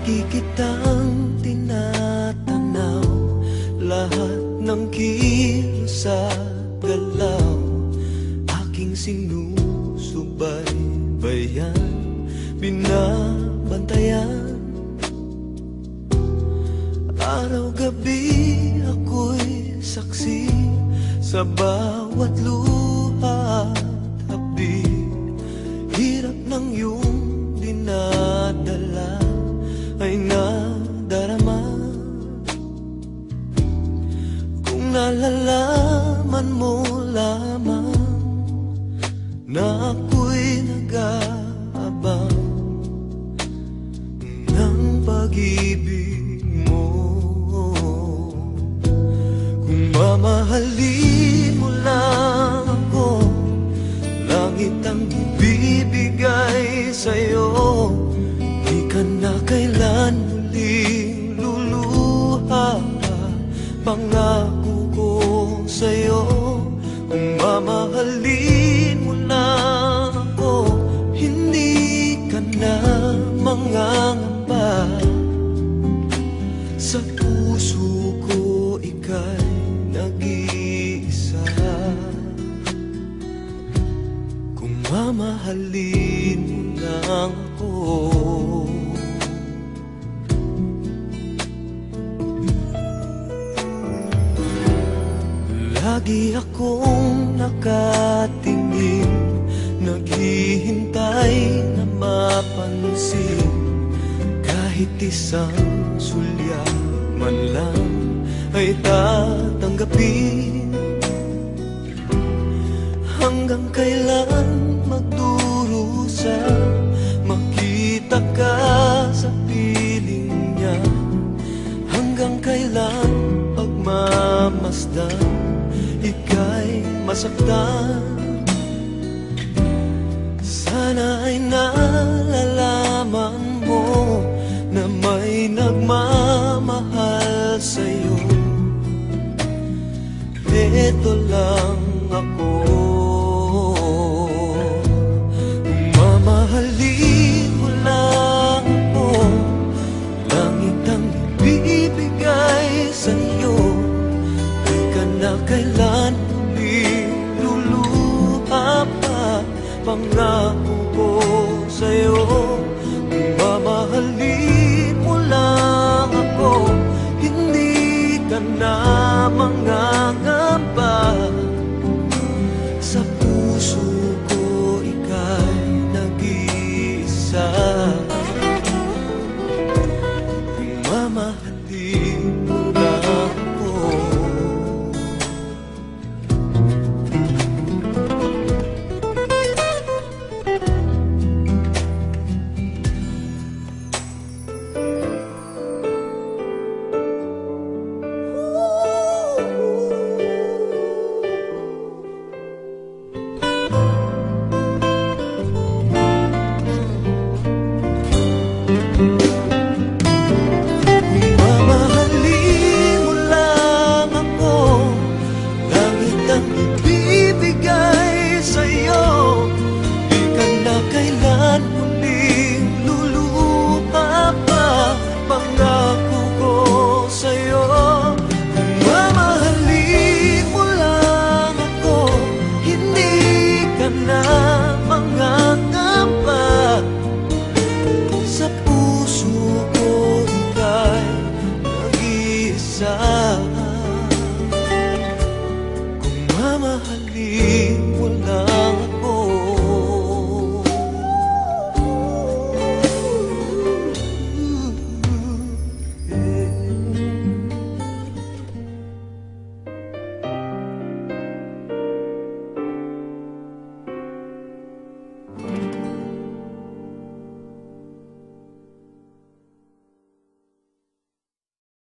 Lagi kitang tinatanaw, lahat ng kilos at galaw aking sinusubaybayan, binabantayan. Araw-gabi ako'y saksi sa bawat luha at habig. Hirap ng iyong dinadala ay nadarama. Kung nalalaman mo lamang na ako'y nag-aabang ng pag-ibig mo, kung mamahalin mo lang ako, langit ang ibibigay sa'yo. Di ka na kailan muling luluha, pangako ko sa'yo. Kung mamahalin mo lang ako, hindi ka na mangangamba. Sa puso ko ika'y nag-iisa. Kung mamahalin mo lang ako, lagi akong nakatingin, naghihintay na mapansin. Kahit isang sulya man lang ay tatanggapin. Hanggang kailan magdurusa, makita ka sa piling niya? Hanggang kailan pagmamasdan, ika'y masaktan? Sana ay nalalaman mo na may nagmamahal sa'yo. Ito lang ako. Kung mamahalin mo lang ako, langit ang ibibigay sa'yo. Di ka na kailan muling luluha pa, pangako ko sa'yo. Kung mamahalin mo lang ako, hindi ka na mangangamba.